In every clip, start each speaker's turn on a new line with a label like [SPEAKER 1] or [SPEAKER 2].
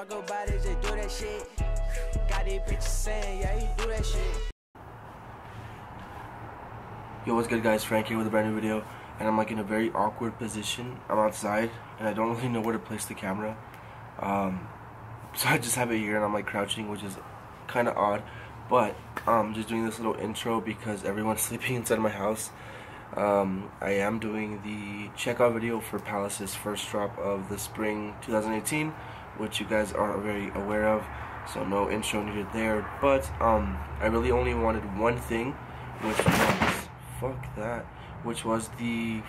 [SPEAKER 1] talk about it, just do that shit. Got these bitches saying, yeah, he do that shit.
[SPEAKER 2] Yo, what's good guys, Frank here with a brand new video, and I'm like in a very awkward position. I'm outside and I don't really know where to place the camera, so I just have it here and I'm like crouching, which is kind of odd, but just doing this little intro because everyone's sleeping inside my house. I am doing the checkout video for Palace's first drop of the spring 2018, which you guys are very aware of, so no intro needed there. But I really only wanted one thing, which was the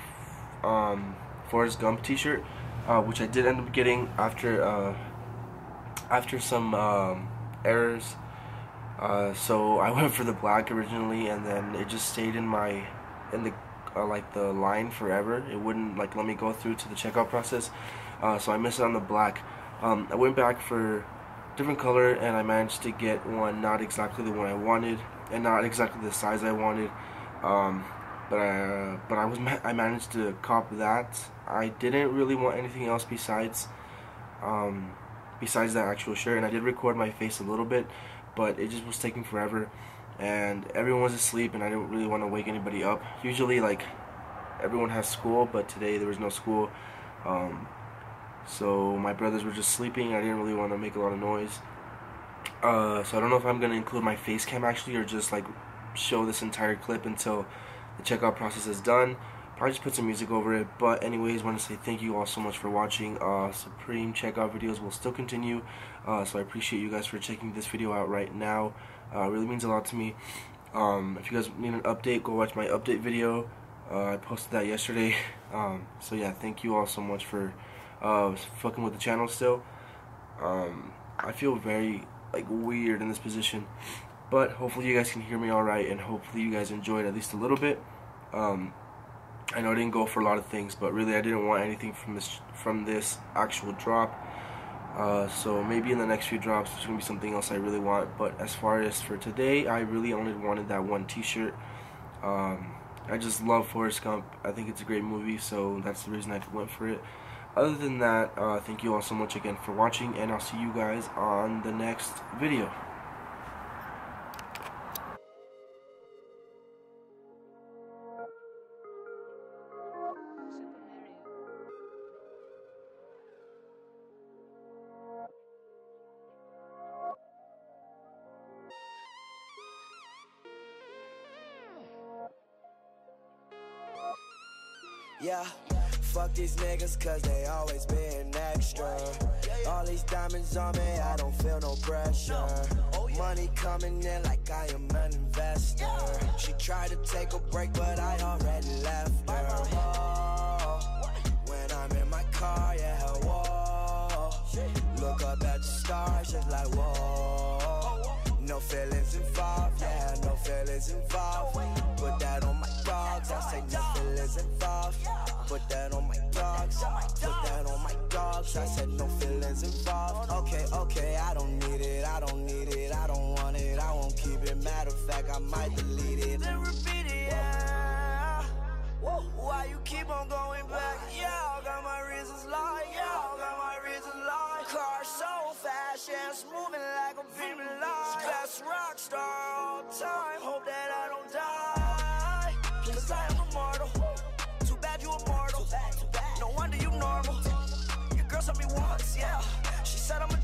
[SPEAKER 2] Forrest Gump t-shirt, which I did end up getting after some errors. So I went for the black originally, and then it just stayed in the line forever. It wouldn't like let me go through to the checkout process, so I missed it on the black. I went back for different color and I managed to get one not exactly the one I wanted and not exactly the size I wanted, but I managed to cop that. I didn't really want anything else besides that actual shirt, and I did record my face a little bit, but it just was taking forever and everyone was asleep and I didn't really want to wake anybody up. Usually like everyone has school, but today there was no school, so my brothers were just sleeping. I didn't really want to make a lot of noise, so I don't know if I'm going to include my face cam actually, or just like show this entire clip until the checkout process is done. Probably just put some music over it. But anyways, want to say thank you all so much for watching. Supreme checkout videos will still continue, so I appreciate you guys for checking this video out right now. It really means a lot to me. If you guys need an update, go watch my update video. I posted that yesterday. So yeah, thank you all so much for fucking with the channel still. I feel very like weird in this position, but hopefully you guys can hear me alright, and hopefully you guys enjoyed at least a little bit. I know I didn't go for a lot of things, but really I didn't want anything from this actual drop. So maybe in the next few drops there's gonna be something else I really want. But as far as for today, I really only wanted that one t-shirt. I just love Forrest Gump. I think it's a great movie, so that's the reason I went for it. Other than that, thank you all so much again for watching, and I'll see you guys on the next video.
[SPEAKER 1] Yeah, fuck these niggas cause they always being extra. All these diamonds on me, I don't feel no pressure. Money coming in like I am an investor. She tried to take a break but I already left her. When I'm in my car, yeah, whoa. Look up at the stars, just like whoa. No feelings involved, yeah, no feelings involved. Put that on my dogs, I say no feelings involved. Put that on my dogs, put that on my dogs, I said no feelings involved. Okay, I don't need it, I don't need it, I don't want it, I won't keep it. Matter of fact, I might delete it. Then repeat it, yeah. Why you keep on going back? Yeah, I got my reasons like, yeah, I got my reasons like. Car so fast, yeah, it's moving like a beam of light. Best rock star all time, hope that I don't die, cause I am immortal. Too bad you immortal, no wonder you normal. Your girl saw me once, yeah, she said I'm a